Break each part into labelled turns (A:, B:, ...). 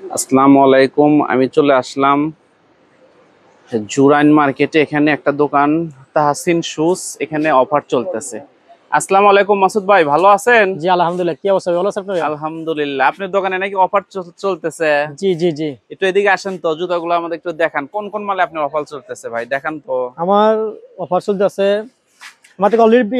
A: আসসালামু আলাইকুম। আমি চলে আসলাম জুরাইন মার্কেটে। এখানে একটা দোকান তাহসিন শুজ, এখানে অফার চলতেছে। আসসালামু আলাইকুম মাসুদ ভাই, ভালো আছেন?
B: জি আলহামদুলিল্লাহ। কি অবস্থা? ভালো আছেন আপনারা?
A: আলহামদুলিল্লাহ। আপনার দোকানে নাকি অফার চলতেছে?
B: জি জি জি।
A: একটু এদিকে আসেন তো, জুতাগুলো আমাদের একটু দেখান। কোন কোন মালে আপনার অফার চলতেছে ভাই, দেখান তো।
B: আমার অফার চলতেছে। আমার থেকে অলরেডি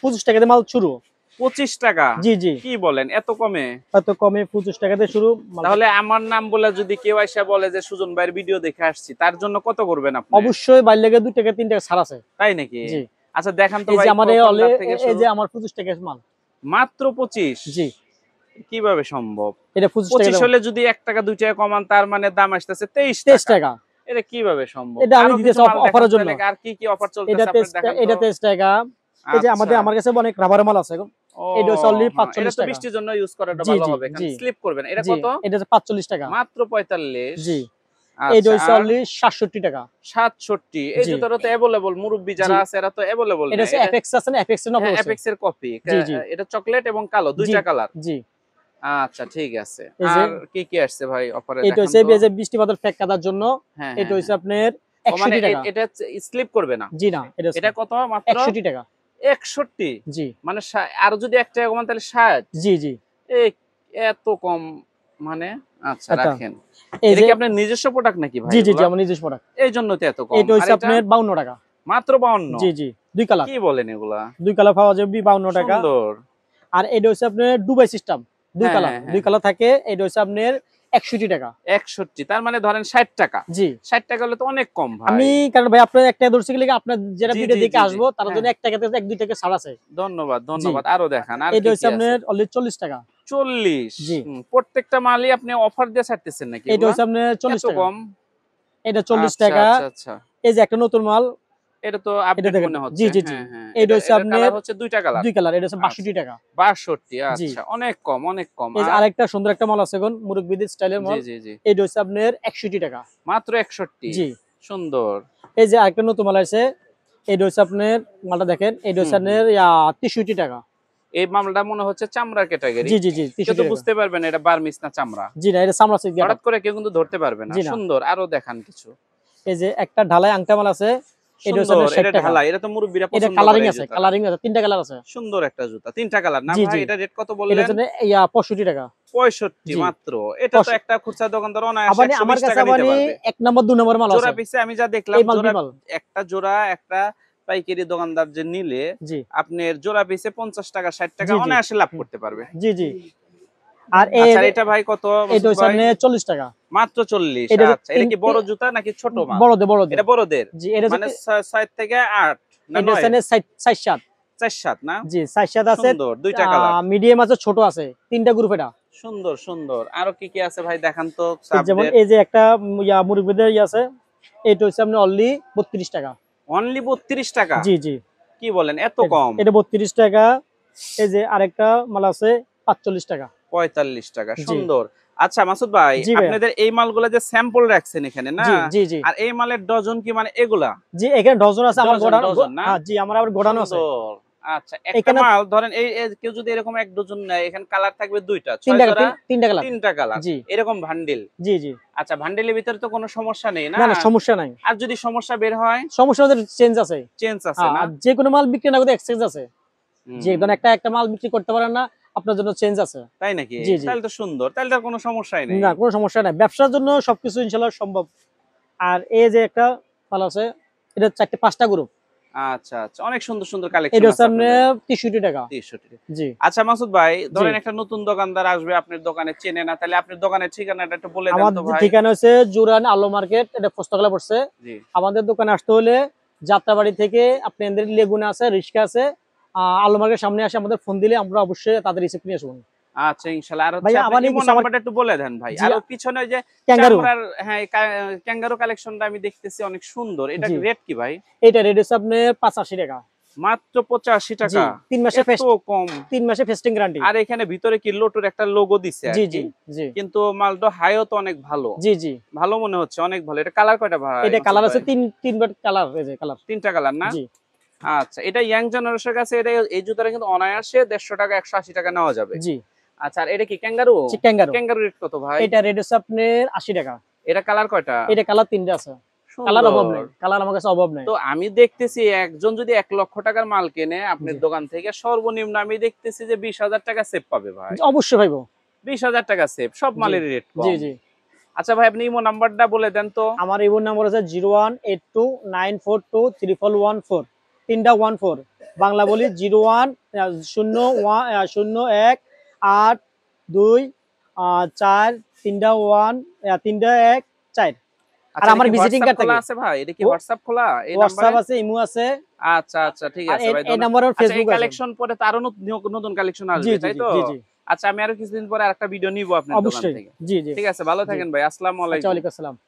B: 25 টাকা দিয়ে মাল শুরু।
A: 25 টাকা?
B: জি জি।
A: কি বলেন, এত কমে?
B: এত কমে 25 টাকা দিয়ে শুরু মালটা।
A: তাহলে আমার নাম বলে যদি কেউ এসে বলে যে সুজন ভাইয়ের ভিডিও দেখে আসছি, তার জন্য কত করবেন আপনি?
B: অবশ্যই বাইরে লেগে 2 টাকা 3 টাকা ছাড় আছে।
A: তাই নাকি?
B: জি।
A: আচ্ছা দেখান তো
B: এই
A: ভাই,
B: যে আমার
A: কোনটার থেকে
B: এই
A: শুরু?
B: যে আমার 25 টাকা মাল।
A: মাত্র 25?
B: জি।
A: কিভাবে সম্ভব?
B: এটা 25 টাকা
A: 25 হলে যদি 1 টাকা 2 টাকা কমান, তার মানে দাম আসতেছে 23
B: 23
A: টাকা।
B: টাকা।
A: এটা কিভাবে সম্ভব?
B: এটা আমি
A: আরো কিছু
B: দিতেছি
A: মাল দেখান
B: অফারের
A: তো,
B: জন্য।
A: এলাকা আর কি কি অফার
B: এটা
A: চলতেছে আপনার
B: 23
A: দেখান তো।
B: এটা 23 টাকা। এই যে
A: আচ্ছা।
B: আমার কাছে অনেক রাবারের মাল আছে এখন।
A: ও
B: এটা হচ্ছে অলরেডি
A: হ্যাঁ, এটা
B: 45
A: তো
B: টাকা।
A: বৃষ্টির জন্য ইউজ করাটা
B: জি
A: ভালো
B: জি
A: হবে, কারণ
B: জি
A: স্লিপ করবে না। এটা
B: জি।
A: কত?
B: এটা হচ্ছে 45 টাকা।
A: মাত্র 45?
B: জি। এইটা
A: আচ্ছা।
B: হচ্ছে
A: আর
B: অলরেডি 67 টাকা।
A: 67? এই
B: জি
A: জুতাটা তো अवेलेबल, মুরব্বি
B: জি।
A: যারা আছে এরা তো अवेलेबल
B: এটা
A: না
B: হচ্ছে
A: এটা।
B: এফএক্স আছে না, এফএক্স এর নকল
A: হ্যাঁ,
B: আছে।
A: অ্যাপেক্স এর কপি।
B: জি জি
A: এটা চকলেট এবং কালো,
B: জি
A: দুইটা কালার।
B: জি।
A: আচ্ছা ঠিক আছে।
B: এই যে
A: আর কি কি আসছে ভাই অফারে,
B: এটা
A: দেখান
B: হচ্ছে
A: তো।
B: এই যে বৃষ্টি বাদল ফেক কাদার জন্য।
A: হ্যাঁ
B: এটা
A: হ্যাঁ
B: হচ্ছে
A: হ্যাঁ।
B: আপনার
A: ও মানে
B: 61 টাকা।
A: এটা স্লিপ করবে না?
B: জি না, এটা
A: এটা কত মাত্র?
B: 61 টাকা।
A: 61?
B: জি
A: মানে আরো যদি 1 টাকা কমান তাহলে 60?
B: জি জি।
A: এই এত কম মানে? আচ্ছা
B: এটা
A: রাখেন।
B: এই
A: এটা
B: যে
A: কি আপনার নিজস্ব প্রোডাক্ট নাকি ভাই
B: জি জি জি,
A: এগুলা?
B: আমার নিজস্ব প্রোডাক্ট।
A: এই জন্য তো এত কম।
B: এটা
A: আর
B: হচ্ছে
A: এটা
B: আপনার 52 টাকা।
A: মাত্র 52?
B: জি জি। দুই কালার।
A: কি বলেন এগুলা?
B: দুই কালার পাওয়া যাবে 52 টাকা।
A: সুন্দর।
B: আর এটা হচ্ছে আপনার দুবাই সিস্টেম। দুই
A: হ্যাঁ
B: কালার।
A: হ্যাঁ হ্যাঁ
B: দুই
A: হ্যাঁ।
B: কালার থাকে। এটা হচ্ছে আপনার 61 টাকা।
A: 61? তার মানে ধরেন 60 টাকা।
B: জি।
A: 60 টাকা হলে তো অনেক কম ভাই।
B: আমি কারণ ভাই আপনার একটা ধরছি কি লাগে আপনার যারা
A: জি
B: ভিডিও
A: জি
B: দেখে
A: জি জি।
B: আসবো তার
A: হ্যাঁ
B: জন্য 1 টাকা থেকে 1 2 টাকা ছাড় আছে।
A: ধন্যবাদ
B: জি।
A: ধন্যবাদ। আরো দেখান, আর
B: এটা
A: কি কি
B: হচ্ছে
A: আছে?
B: আপনার অলরেডি 40 টাকা।
A: 40?
B: জি।
A: প্রত্যেকটা মালই আপনি অফার দিয়ে ছাড়তেছেন নাকি
B: এটা
A: এগুলা?
B: হচ্ছে আপনার 40
A: এত
B: টাকা।
A: কম?
B: এটা 40
A: আচ্ছা
B: টাকা।
A: আচ্ছা আচ্ছা।
B: এই যে একটা নতুন মাল।
A: এটা তো
B: এটা
A: আপডেট
B: দেখেন।
A: মনে
B: জি
A: হচ্ছে।
B: জি জি।
A: হ্যাঁ হ্যাঁ।
B: এটা
A: এটা
B: হচ্ছে
A: এটার
B: আপনার
A: কালার হচ্ছে দুইটা কালার।
B: 2 কালার। এটা হচ্ছে
A: আচ্ছা।
B: 62 টাকা।
A: 62?
B: জি।
A: আচ্ছা, অনেক কম অনেক কম।
B: এই যে
A: আর
B: আরেকটা সুন্দর একটা মাল আছে এখন মুরব্বিদের স্টাইলের
A: জি
B: মাল।
A: জি জি।
B: এটা হচ্ছে আপনার 61 টাকা।
A: মাত্র 61?
B: জি।
A: সুন্দর।
B: এই যে আরেকটা নতুন মাল আছে। এটা হচ্ছে আপনার মালটা দেখেন। এটা
A: হুম
B: হচ্ছে
A: হুম।
B: আপনার 63 টাকা।
A: এই মামলাটা মনে হচ্ছে চামড়ার ক্যাটাগরি।
B: জি জি জি,
A: কেউ
B: 63
A: তো
B: টাকা।
A: বুঝতে পারবে না এটা বার্মিস না চামড়া।
B: জি না, এটা সামরা সিট গেটআপ।
A: হঠাৎ করে কেউ কিন্তু ধরতে পারবে না।
B: জি না।
A: সুন্দর, আরো দেখান কিছু।
B: এই যে একটা ঢালাই আংটা মাল আছে। এটা হচ্ছে
A: সুন্দর,
B: আপনার
A: এটা
B: 60 টাকা।
A: ঢালাই। এটা তো মুরব্বিরা
B: এটা
A: পছন্দ করে
B: কালারিং
A: এই
B: আছে,
A: জুতাটা।
B: কালারিং আছে। 3টা কালার আছে।
A: সুন্দর একটা জুতা। 3টা কালার না
B: জি
A: ভাই?
B: জি।
A: এটা রেট কত
B: এটা
A: বললেন?
B: হচ্ছে 65 টাকা।
A: 65
B: জি।
A: মাত্র? এটা তো একটা খুচরা দোকানদার অনায়াসে
B: আবার আমার
A: 120
B: কাছে
A: টাকা
B: আবার
A: নিতে পারবে।
B: 1 নম্বর 2 নম্বর মাল
A: জোড়া
B: আছে।
A: পিছে আমি যা দেখলাম,
B: এই মাল বি
A: জোড়া
B: মাল।
A: একটা জোড়া একটা পাইকারি দোকানদার যে নিলে
B: জি
A: আপনার জোড়া পিছে 50 টাকা 60 টাকা
B: জি জি।
A: অনায়াসে লাভ
B: হুম।
A: করতে পারবে।
B: জি জি। আর
A: আচ্ছা, এটা ভাই কত
B: এটা
A: মাসুদ
B: হচ্ছে
A: ভাই?
B: আপনার 40 টাকা।
A: মাত্র 40?
B: এটা হচ্ছে
A: আচ্ছা, এটা কি বড় জুতা নাকি ছোট মাল?
B: বড়দের বড়দের।
A: এটা বড়দের?
B: জি এটা
A: মানে
B: হচ্ছে
A: 6 থেকে 8 না
B: এটা
A: 9?
B: হচ্ছে 60
A: 4-7 না?
B: জি 60 আছে।
A: সুন্দর, দুইটা কালার।
B: মিডিয়াম আছে, ছোট আছে। 3টা গ্রুপ এটা।
A: সুন্দর সুন্দর। আরো কি কি আছে ভাই, দেখান তো
B: যেমন
A: আপডেট।
B: এই যে একটা মুরব্বিদের আছে। এটা হচ্ছে আপনার অনলি 32 টাকা।
A: অনলি 32 টাকা?
B: জি জি।
A: কি বলেন, এত কম?
B: এটা 32 টাকা। এই যে আরেকটা মাল আছে 45 টাকা।
A: 45 টাকা?
B: জি
A: সুন্দর। আচ্ছা মাসুদ ভাই,
B: জি ভাইয়া।
A: আপনাদের এই মালগুলা যে স্যাম্পল রাখছেন এখানে না,
B: জি জি জি
A: আর এই মালের ডজন কি মানে এগুলা?
B: জি। এখানে ডজন আছে, আমার
A: ডজন
B: গোডাউন।
A: ডজন না?
B: হ্যাঁ জি, আমার আবার গোডাউন আছে
A: সুন্দর। আচ্ছা, একটা
B: এখানে।
A: মাল ধরেন এই কেউ যদি এরকম এক ডজন নেয়, এখানে কালার থাকবে দুইটা,
B: 3
A: ছয়
B: টাকা,
A: জোড়া,
B: 3টা কালার।
A: তিনটা কালার,
B: জি
A: এরকম ভান্ডিল।
B: জি জি।
A: আচ্ছা, ভান্ডিলের ভিতরে তো কোনো সমস্যা নেই
B: না
A: না?
B: না, সমস্যা নাই।
A: আর যদি সমস্যা বের হয়?
B: সমস্যা ওদের চেঞ্জ আছে।
A: চেঞ্জ আছে না?
B: আর যে কোনো মাল বিক্রি না করতে এক্সচেঞ্জ আছে। যে
A: হুম।
B: ধরেন একটা মাল বিক্রি করতে পারেন না, আপনার জন্য চেঞ্জ আছে।
A: তাই নাকি?
B: জি জি।
A: তাহলে তো সুন্দর, তাহলে তো আর কোনো সমস্যাই নেই।
B: না, কোনো সমস্যা নাই। ব্যবসার জন্য সবকিছু ইনশাআল্লাহ সম্ভব। আর এই যে একটা মাল আছে, এটা 5টা গ্রুপ।
A: আচ্ছা আচ্ছা, অনেক সুন্দর সুন্দর
B: এটা
A: কালেকশন
B: হচ্ছে
A: আছে
B: আপনার
A: আপনাদের।
B: 63 টাকা।
A: 63।
B: জি
A: আচ্ছা মাসুদ ভাই,
B: জি।
A: ধরেন একটা নতুন দোকানদার আসবে আপনার দোকানে, চেনে না, তাহলে আপনার দোকানের ঠিকানাটা একটু বলে দেন
B: আমার
A: তো ভাই।
B: ঠিকানা হচ্ছে জুরান আলো মার্কেট, এটা পোস্তকলা পড়ছে।
A: জি।
B: আমাদের দোকানে আসতে হলে যাত্রাবাড়ি থেকে আপনাদের লেগুনা আছে, রিক্সা আছে। আলো মার্কেটের সামনে আসে আমাদের ফোন দিলে আমরা অবশ্যই তাদের রিসিভ নিয়ে আসবো।
A: আচ্ছা ইনশাআল্লাহ। আর
B: ভাই
A: হচ্ছে আপনার
B: আমার
A: ইমো
B: কিছু আমার
A: নাম্বারটা একটু বলে দেন ভাই।
B: জি
A: আর ওই পিছনে ওই যে
B: ক্যাঙ্গারু।
A: চামড়ার, হ্যাঁ, ক্যাঙ্গারু কালেকশনটা আমি দেখতেছি অনেক সুন্দর। এটা
B: জি।
A: রেট কি ভাই?
B: এটা রেট হচ্ছে আপনার 85 টাকা।
A: মাত্র 85
B: জি।
A: টাকা?
B: 3 মাসে
A: এত কম?
B: 3 মাসে ফেস্টিং গ্যারান্টি।
A: আর এখানে ভিতরে কি লোটোর একটা লোগো দিছে আর
B: জি
A: কি,
B: জি জি
A: কিন্তু মালটা হাইও তো অনেক ভালো।
B: জি জি।
A: ভালো মনে হচ্ছে, অনেক ভালো। এটা কালার কয়টা ভাই
B: এটা
A: মাসুদ
B: কালার আছে
A: ভাই?
B: 3বার কালার। এই যে কালার।
A: তিনটা কালার না?
B: জি
A: আচ্ছা, এটা ইয়াং জেনারেশনের কাছে এটা এই জুতাটা কিন্তু অনায়াসে 150 টাকা 180 টাকা নেওয়া যাবে।
B: জি।
A: আচ্ছা, আর এটা কি ক্যাঙ্গারু?
B: ক্যাঙ্গারু।
A: ক্যাঙ্গারু রেট কত ভাই?
B: এটা রেট হচ্ছে আপনার 80 টাকা।
A: এটা কালার কয়টা?
B: এটা কালার 3টা আছে। কালার অভাব নাই, কালার আমার কাছে অভাব নাই।
A: তো আমি দেখতেছি একজন যদি 1 লক্ষ টাকার মাল কেনে আপনার দোকান থেকে, সর্বনিম্ন আমি দেখতেছি যে 20,000 টাকা সেভ পাবে ভাই।
B: অবশ্যই ভাইবো।
A: 20,000 টাকা সেভ, সব মালের রেট কম।
B: জি জি।
A: আচ্ছা ভাই, আপনি ইমো নাম্বারটা বলে দেন তো।
B: আমার ইমো নাম্বার আছে 01829423414, 3টা 14। বাংলা বলি 0182 8 2 4 3টা 1 4। আর
A: আচ্ছা,
B: আমার ভিজিটিং কার্ড
A: খোলা
B: থাকে।
A: আছে ভাই? এটা কি হোয়াটসঅ্যাপ খোলা এই
B: হোয়াটসঅ্যাপ
A: নাম্বারে?
B: আছে, ইমো আছে।
A: আচ্ছা আচ্ছা, ঠিক
B: আর
A: আছে ভাই,
B: এই নাম্বারে ফেসবুক আছে।
A: কালেকশন পরে তো আরো নতুন কালেকশন
B: জি
A: আসবে,
B: জি
A: তাই তো?
B: জি জি।
A: আচ্ছা, আমি আরো কিছুদিন পরে আরেকটা ভিডিও নিব আপনার দোকান
B: অবশ্যই।
A: থেকে।
B: জি জি।
A: ঠিক আছে, ভালো থাকেন ভাই। আসসালামু
B: আচ্ছা,
A: আলাইকুম।
B: ওয়ালাইকুম আসসালাম।